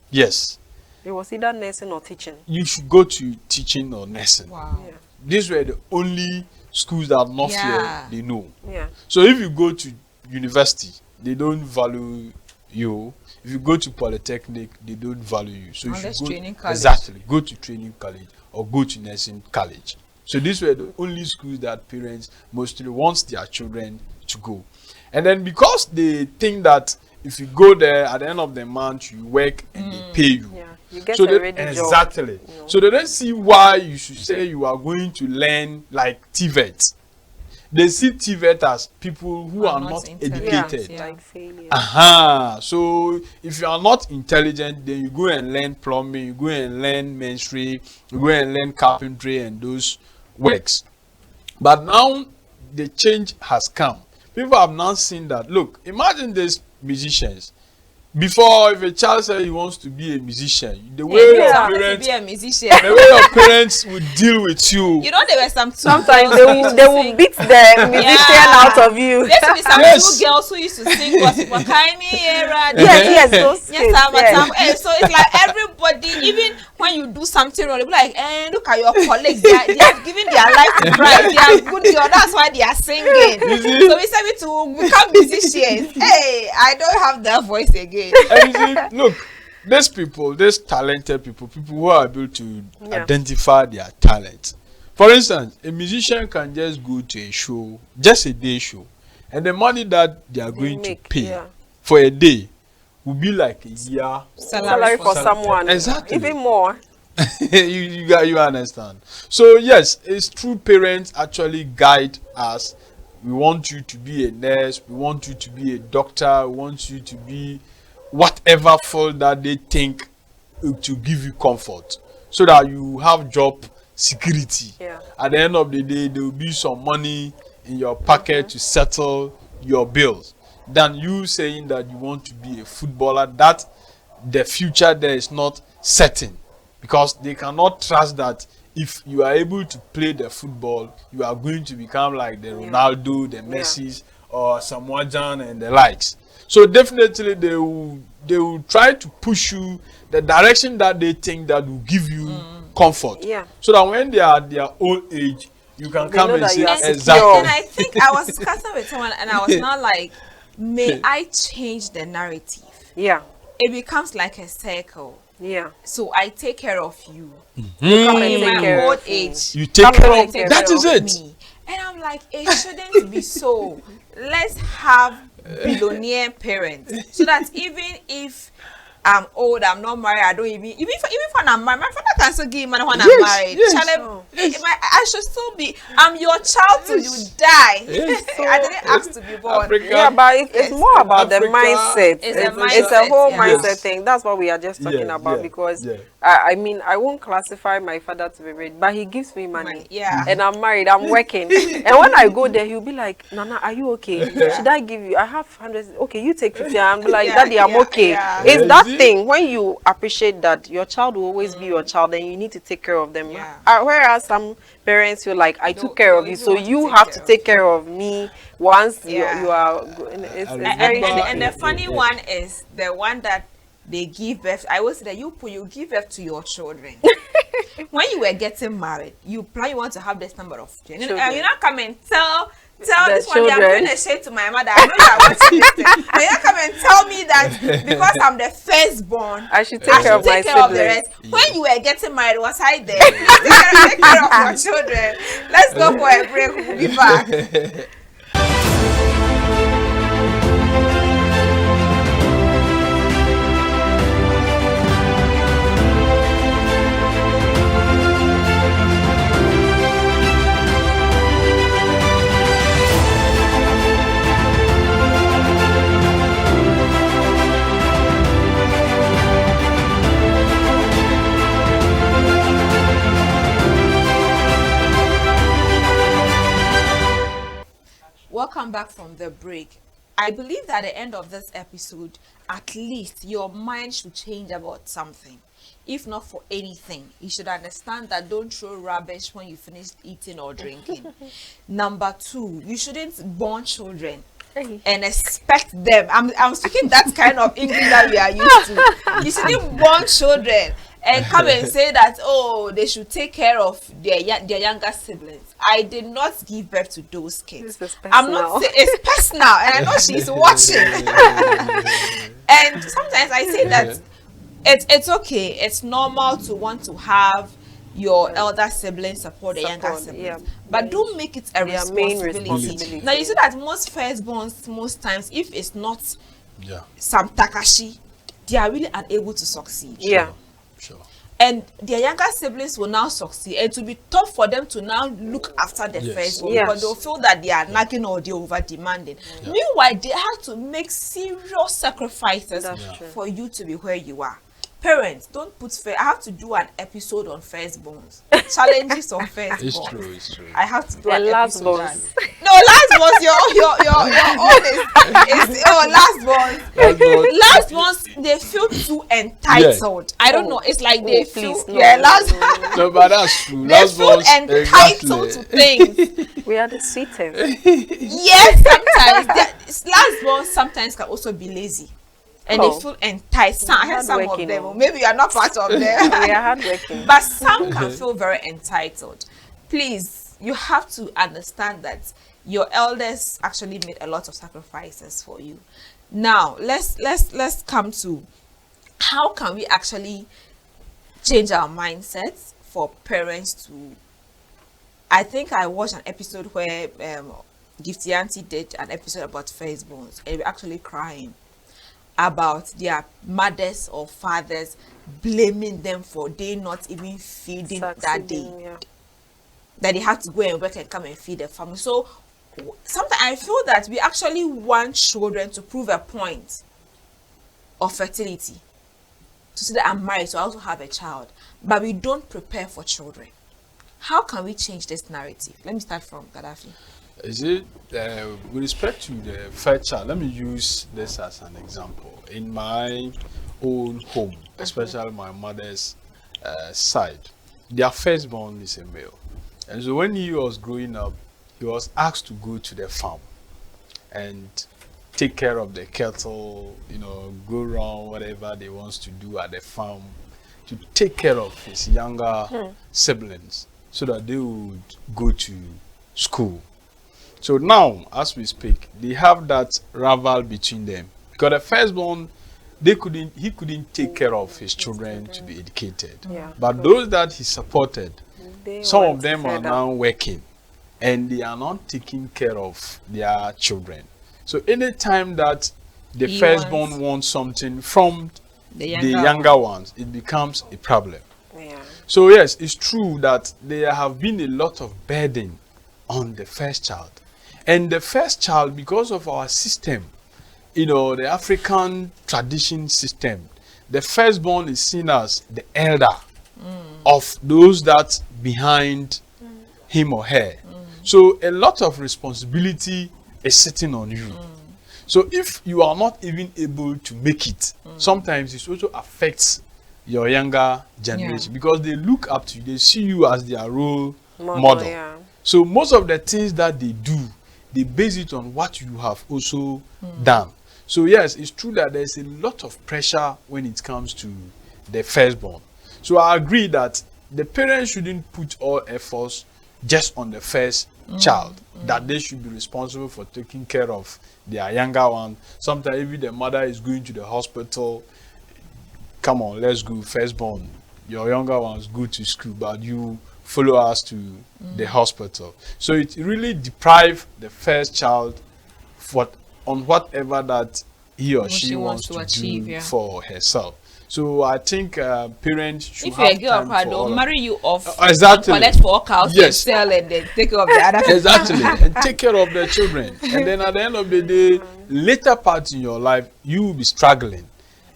Yes, It was either nursing or teaching. you should go to teaching or nursing. Wow. Yeah. These were the only schools that North Yeah. here they know. Yeah. So if you go to university, they don't value you. If you go to polytechnic, they don't value you. So you Unless should go training college. exactly go to training college or go to nursing college. So these were the only schools that parents mostly want their children to go. And then because they think that if you go there at the end of the month, you work and they pay you. Yeah. You get So a they, ready job. exactly. you know. So they don't see why you should say you are going to learn like TVET. They see TVET as people who are not intelligent. educated. Yeah. Like failure. So if you are not intelligent, then you go and learn plumbing, you go and learn ministry, you go and learn carpentry and those works. But now the change has come. People have now seen that. Look, imagine these musicians. Before, if a child says he wants to be a musician, the way Hey, your I want to parents, be a musician. the way your parents would deal with you. You know, there were some two Sometimes girls they who will, used they to will sing. beat the musician out of you. There used to be some Yes. two girls who used to sing gospel. Kaimi era. Yes, those Yes, kids, yes. Hey, so it's like everybody, even when you do something wrong, they be like, look at your colleagues. They are giving their life to Christ. They are good girls. That's why they are singing. So we said we to become musicians. Hey, I don't have that voice again. And you see, look, these people, these talented people who are able to identify their talent. For instance, a musician can just go to a show, just a day show, and the money that they are going to pay for a day will be like a year Salary for someone. Exactly. Even more. You understand. So yes, it's true. Parents actually guide us. We want you to be a nurse. We want you to be a doctor. We want you to be whatever field that they think to give you comfort, so that you have job security. Yeah. At the end of the day, there will be some money in your pocket to settle your bills. Than you saying that you want to be a footballer, that the future there is not certain, because they cannot trust that if you are able to play the football, you are going to become like the Ronaldo, the Messis, or Samuel Jan and the likes. So definitely they will try to push you the direction that they think that will give you comfort. Yeah. So that when they are at their old age, you can They come know and that say you are exactly. secure. And I think I was discussing with someone, and I was not like, may I change the narrative? Yeah. It becomes like a circle. Yeah. So I take care of you. Come and In take my care old of me. age, You take Come care and of take that care is of it. me. And I'm like, it shouldn't be so. Let's have billionaire parents, so that even if I'm old, I'm not married, I don't even when I'm married, my father can still give money when I'm Yes, married. yes, Charlie, I should still be. I'm your child till you die. Yes. I didn't ask to be born. Africa- Yeah, but it's Yes. more about the Africa, mindset. It's a It's a mindset, whole yeah. mindset Yes. thing. That's what we are just talking Yeah, about, yeah, because yeah. I mean, I won't classify my father to be rich, but he gives me money. Yeah. And I'm married, I'm working. And when I go there, he'll be like, Nana, are you okay? Should I give you? I have hundreds. Okay, you take 50. I'm like, Yeah, Daddy, I'm yeah, okay. yeah. It's Yeah, that you see? thing when you appreciate that your child will always be your child and you need to take care of them. Yeah. Whereas some parents feel like, I took Don't- care don't of you, even so want to you take have care to of take care of me once Yeah. you are. It's I very And the funny one is the one that they give birth. I always say that you give birth to your children. When you were getting married, you plan you want to have this number of children. Children. You not come and tell The this one day I'm children. doing a shade to my mother. I know you are watching this thing. And you not come and tell me that because I'm the firstborn, I should I take care should of my take care of the siblings. rest. When you were getting married, was I there? Please take care of your children. Let's go for a break. We'll be back. Welcome back from the break. I believe that at the end of this episode, at least your mind should change about something. If not for anything, you should understand that don't throw rubbish when you finish eating or drinking. Number two, you shouldn't born children and expect them. I'm speaking that kind of English that we are used to. You shouldn't born children and come and say that, oh, they should take care of their younger siblings. I did not give birth to those kids. This is I'm not saying it's personal, and I know she's watching. And sometimes I say that it's okay. It's normal to want to have your elder siblings support the younger Support, siblings, yeah. but don't make it a Their main responsibility. responsibility. Now you see that most firstborns, most times, if it's not Yeah, some Takashi, they are really unable to succeed. Yeah. sure. And their younger siblings will now succeed, and it will be tough for them to now look after the Yes. first one Yes. because they'll feel that they are nagging or they're over demanding. Yeah. Meanwhile, they have to make serious sacrifices That's true. for you to be where you are. Parents, don't put I have to do an episode on firstborns, challenges on firstborns. It's true, it's true. I have to do And an last episode. borns. on- No, last ones, your own is last ones. That's what- Last ones, they feel too entitled. I don't know. It's like they Oh, feel please, no, last. No, but that's true. They Last feel ones, entitled to things. We are the sweetest. Yes, sometimes last ones sometimes can also be lazy, and Oh. they feel entitled. I heard some of Hardworking, them. oh. Or maybe you are not part of them. We are hardworking. But some can feel very entitled. Please, you have to understand that your elders actually made a lot of sacrifices for you. Now, let's come to how can we actually change our mindsets for parents to. I think I watched an episode where Gifty Auntie did an episode about firstborns, and we were actually crying. about their mothers or fathers, blaming them for they not even feeding that day. Yeah. That they have to go and work and come and feed the family. So sometimes I feel that we actually want children to prove a point of fertility. To say that I'm married, so I also have a child. But we don't prepare for children. How can we change this narrative? Let me start from Gaddafi. Is it with respect to the first child? Let me use this as an example. In my own home, especially my mother's side, their firstborn is a male, and so when he was growing up, he was asked to go to the farm and take care of the cattle, go around whatever they wants to do at the farm, to take care of his younger siblings so that they would go to school. So now, as we speak, they have that rival between them. Because the firstborn, he couldn't take care of his children to be educated. Yeah. But those that he supported, some of them are further. now working, and they are not taking care of their children. So anytime that the He firstborn wants something from The the younger ones, it becomes a problem. Yeah. So yes, it's true that there have been a lot of burden on the first child. And the first child, because of our system, the African tradition system, the firstborn is seen as the elder of those that behind him or her. So a lot of responsibility is sitting on you. So if you are not even able to make it, sometimes it also affects your younger generation because they look up to you, they see you as their role model. Yeah. So most of the things that they do, they base it on what you have also done. So yes, it's true that there's a lot of pressure when it comes to the firstborn. So I agree that the parents shouldn't put all efforts just on the first child, that they should be responsible for taking care of their younger one. Sometimes even the mother is going to the hospital, come on, let's go, firstborn, your younger ones go to school, but you follow us to the hospital. So it really deprives the first child on whatever that he or she wants to achieve, do for herself. So I think parents should if have you're a girl, time I for don't all marry you off. Exactly. And collect 4 cows and sell and then take care of the other. Exactly, and take care of the children. And then at the end of the day, later part in your life, you will be struggling.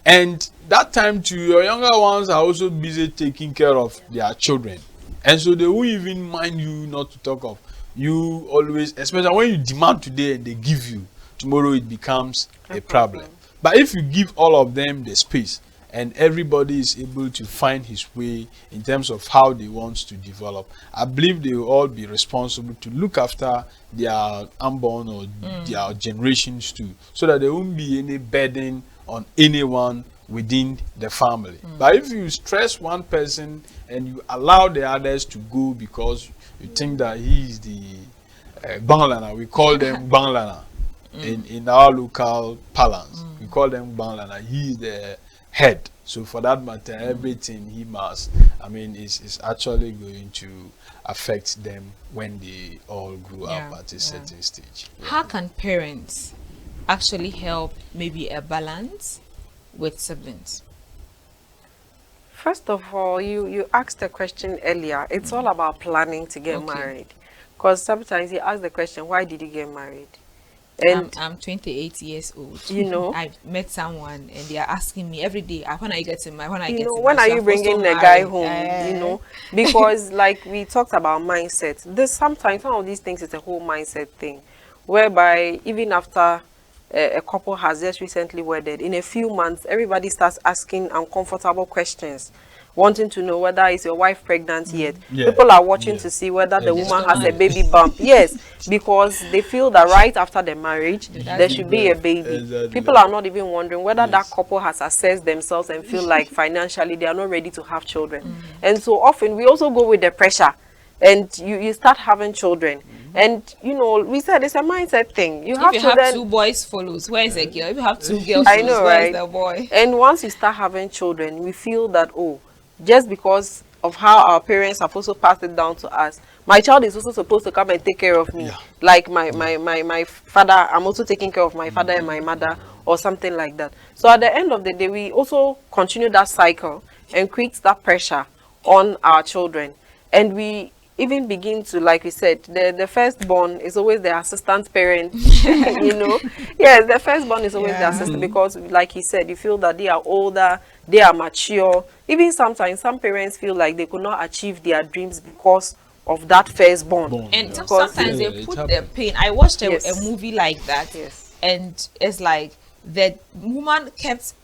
And that time too, your younger ones are also busy taking care of their children. And so they won't even mind you, not to talk of you always, especially when you demand today and they give you, tomorrow it becomes a problem. But if you give all of them the space, and everybody is able to find his way in terms of how they want to develop, I believe they will all be responsible to look after their unborn or their generations too, so that there won't be any burden on anyone within the family. But if you stress one person and you allow the others to go because you think that he is the Banglana, we call them Banglana in our local parlance, we call them Banglana, he is the head. So for that matter, everything he must, is actually going to affect them when they all grew up at a certain stage. How can parents actually help maybe a balance with siblings? First of all, you asked the question earlier. It's all about planning to get married. Because sometimes you ask the question, why did you get married? And I'm 28 years old. I met someone and they are asking me every day, when are you getting married? When are you bringing the guy home? Because like we talked about mindset. Sometimes some of these things is a whole mindset thing, whereby even after a couple has just recently wedded, in a few months, everybody starts asking uncomfortable questions, wanting to know whether is your wife pregnant yet. People are watching to see whether the woman has a baby bump. Yes, because they feel that right after the marriage, there should be a baby. Exactly. People are not even wondering whether that couple has assessed themselves and feel like financially they are not ready to have children. And so often we also go with the pressure, and you start having children. And we said it's a mindset thing. If you have 2 boys follows, where is the girl? If you have 2 girls I know, follows, where right? is the boy? And once you start having children, we feel that, just because of how our parents have also passed it down to us, my child is also supposed to come and take care of me. Like my father, I'm also taking care of my father and my mother. or something like that. So at the end of the day, we also continue that cycle and create that pressure on our children. And we even begin to, like we said, the firstborn is always the assistant parent, you know. Yes, the firstborn is always the assistant, because like he said, you feel that they are older, they are mature. Even sometimes some parents feel like they could not achieve their dreams because of that firstborn. And sometimes they put their pain. I watched a movie like that, and it's like the woman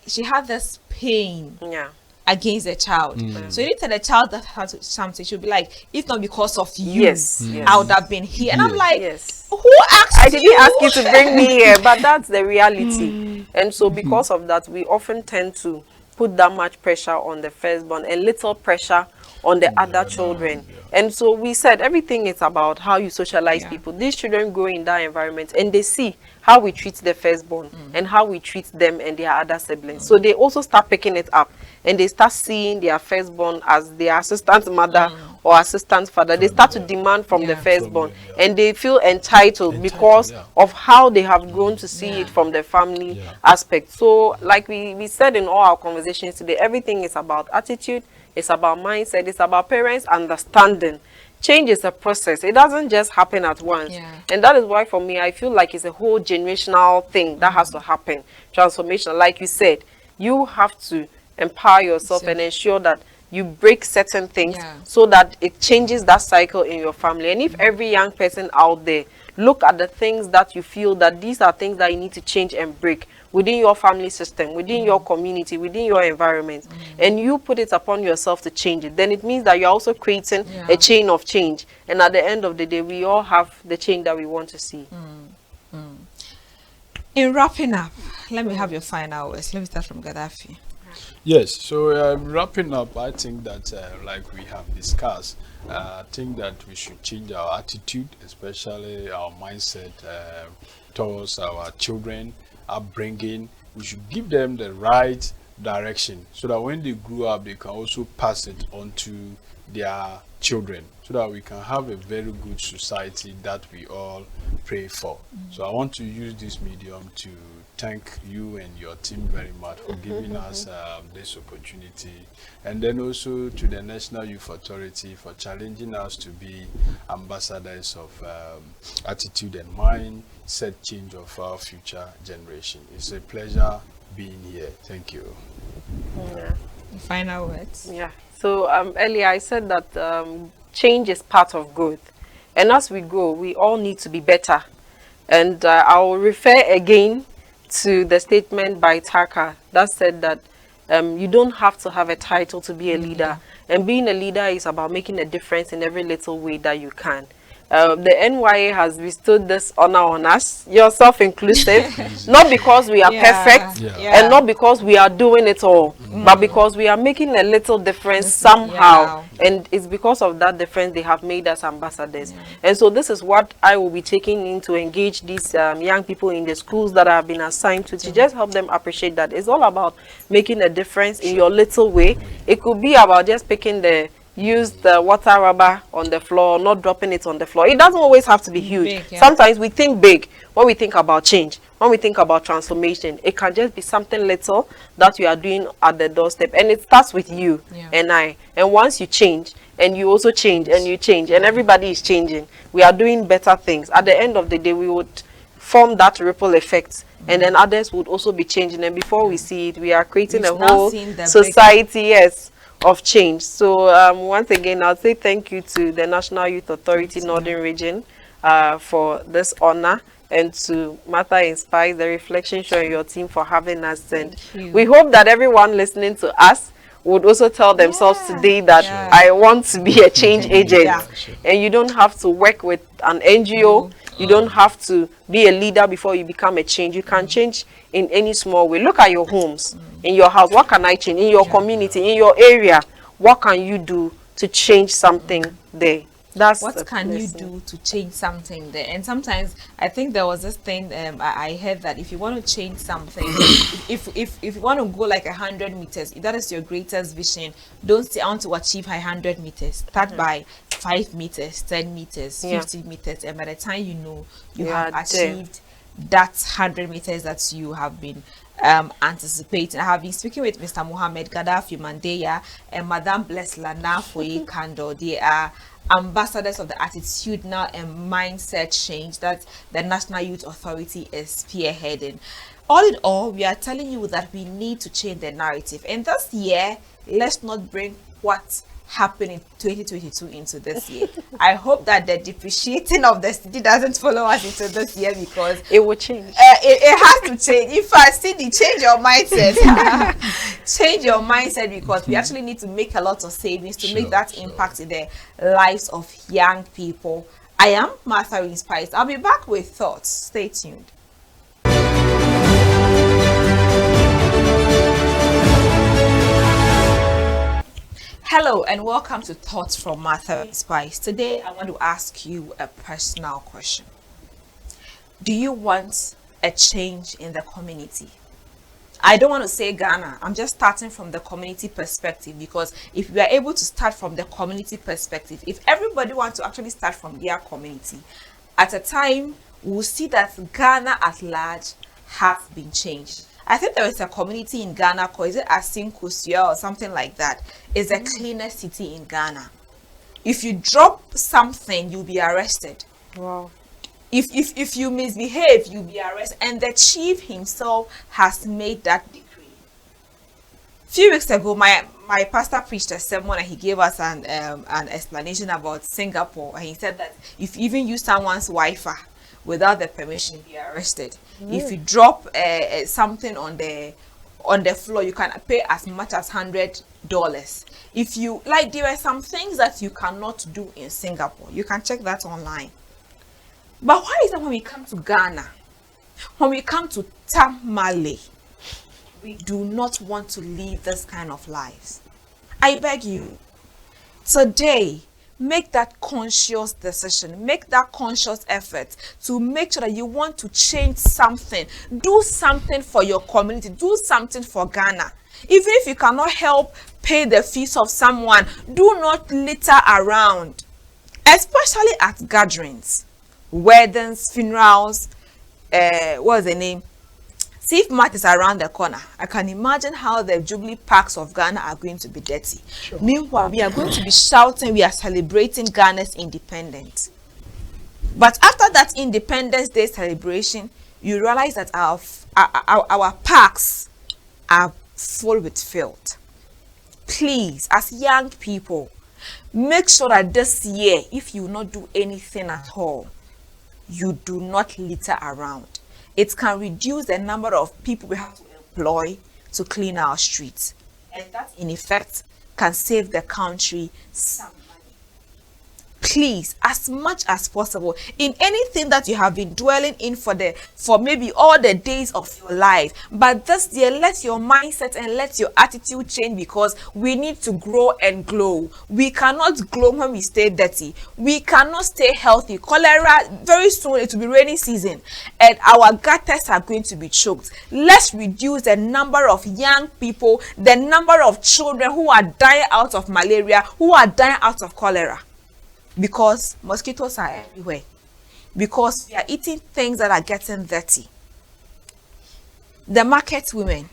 she had this pain against the child. So anytime the child that has something, she'll be like, if not because of you, I would have been here. And I'm like, who asked I didn't ask you to bring me here, but that's the reality. And so because of that, we often tend to put that much pressure on the firstborn and little pressure on the other children. And so we said everything is about how you socialize people. These children grow in that environment and they see how we treat the firstborn and how we treat them and their other siblings. So they also start picking it up, and they start seeing their firstborn as their assistant mother or assistant father. They start to demand from the firstborn, and they feel entitled because of how they have grown to see it from the family aspect. So like we said in all our conversations today, everything is about attitude, it's about mindset, it's about parents understanding. Change is a process. It doesn't just happen at once. And that is why for me, I feel like it's a whole generational thing that has to happen. Transformation. Like you said, you have to empower yourself and ensure that you break certain things so that it changes that cycle in your family. And if every young person out there look at the things that you feel that these are things that you need to change and break within your family system, within your community, within your environment, and you put it upon yourself to change it, then it means that you're also creating a chain of change. And at the end of the day, we all have the change that we want to see. In wrapping up, let me have your final words. Let me start from Gaddafi. Yes, so wrapping up, I think that like we have discussed, I think that we should change our attitude, especially our mindset towards our children, upbringing. We should give them the right direction so that when they grow up, they can also pass it on to their children, so that we can have a very good society that we all pray for. So I want to use this medium to thank you and your team very much for giving us this opportunity, and then also to the National Youth Authority for challenging us to be ambassadors of attitude and mindset change of our future generation. It's a pleasure being here. Thank you. Final words. So earlier I said that change is part of growth, and as we grow, we all need to be better. And I'll refer again to the statement by Taka that said that you don't have to have a title to be a leader, and being a leader is about making a difference in every little way that you can. The NYA has bestowed this honor on us, yourself inclusive, not because we are perfect and not because we are doing it all, but because we are making a little difference somehow. And it's because of that difference they have made us ambassadors. And so this is what I will be taking in to engage these young people in the schools that I have been assigned to just help them appreciate that it's all about making a difference in your little way. It could be about just picking use the water rubber on the floor, not dropping it on the floor. It doesn't always have to be huge. Sometimes we think big when we think about change, when we think about transformation. It can just be something little that you are doing at the doorstep, and it starts with you and I. And once you change, and you also change, and you change, and everybody is changing, we are doing better things. At the end of the day, we would form that ripple effect, and then others would also be changing. And before we see it, we are creating a whole society of change. So once again, I'll say thank you to the National Youth Authority Northern Region for this honor, and to Martha Inspire, the Reflection Show, and your team for having us. And we hope that everyone listening to us would also tell themselves today that I want to be a change agent. And you don't have to work with an NGO. You don't have to be a leader before you become a change. You can change in any small way. Look at your homes, in your house. What can I change? In your community, in your area, what can you do to change something there? That's what can you do to change something there? And sometimes I think there was this thing I heard that if you want to change something, if you want to go like 100 meters, if that is your greatest vision, don't say I want to achieve 100 meters. Start by 5 meters, 10 meters, 50 meters, and by the time you know you have achieved that 100 meters that you have been anticipating. I have been speaking with Mr. Mohammed Gaddafi Mandeya and Madame Bless Lana Foye Kando. They are ambassadors of the attitudinal and mindset change that the National Youth Authority is spearheading. All in all, we are telling you that we need to change the narrative. And this year, let's not bring what happened in 2022 into this year. I hope that the depreciating of the city doesn't follow us into this year, because It will change. it has to change. In fact, Cindy, change your mindset. Change your mindset, because we actually need to make a lot of savings to make that impact in the lives of young people. I am Martha Inspires. I'll be back with thoughts. Stay tuned. Hello and welcome to Thoughts from Martha Spice. Today I want to ask you a personal question. Do you want a change in the community? I don't want to say Ghana. I'm just starting from the community perspective, because if we are able to start from the community perspective, if everybody wants to actually start from their community, at a time we'll see that Ghana at large has been changed. I think there is a community in Ghana called, is it Asinkusua or something like that? It's the cleanest city in Ghana. If you drop something, you'll be arrested. Wow. If you misbehave, you'll be arrested. And the chief himself has made that decree. A few weeks ago, my pastor preached a sermon and he gave us an explanation about Singapore. And he said that if you even use someone's Wi-Fi without the permission, be arrested. If you drop something on the floor, you can pay as much as $100. If you like, there are some things that you cannot do in Singapore. You can check that online. But why is that when we come to Ghana, when we come to Tamale, we do not want to live this kind of lives? I beg you, today, make that conscious decision, make that conscious effort to make sure that you want to change something. Do something for your community, do something for Ghana. Even if you cannot help pay the fees of someone, do not litter around, especially at gatherings, weddings, funerals. What's the name? See, if Matt is around the corner, I can imagine how the Jubilee parks of Ghana are going to be dirty. Sure. Meanwhile, we are going to be shouting, we are celebrating Ghana's independence. But after that Independence Day celebration, you realize that our parks are full with filth. Please, as young people, make sure that this year, if you will not do anything at all, you do not litter around. It can reduce the number of people we have to employ to clean our streets. And that, in effect, can save the country some money. Please, as much as possible, in anything that you have been dwelling in for maybe all the days of your life, but this year, let your mindset and let your attitude change, because we need to grow and glow. We cannot glow when we stay dirty. We cannot stay healthy. Cholera, very soon it will be rainy season and our gutters are going to be choked. Let's reduce the number of young people, the number of children who are dying out of malaria, who are dying out of cholera. Because mosquitoes are everywhere. Because we are eating things that are getting dirty. The market women,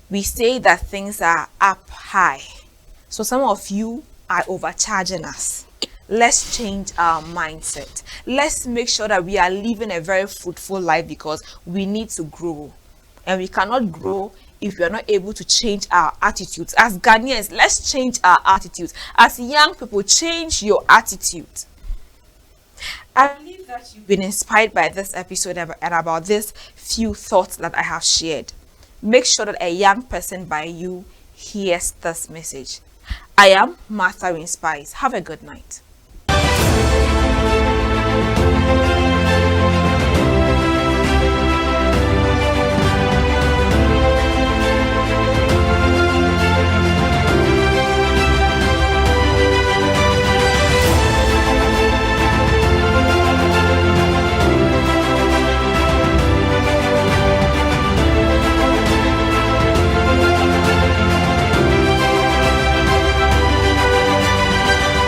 we say that things are up high. So some of you are overcharging us. Let's change our mindset. Let's make sure that we are living a very fruitful life, because we need to grow. And we cannot grow if we are not able to change our attitudes. As Ghanaians, let's change our attitudes. As young people, change your attitude. I believe that you've been inspired by this episode and about these few thoughts that I have shared. Make sure that a young person by you hears this message. I am Martha Inspires. Have a good night.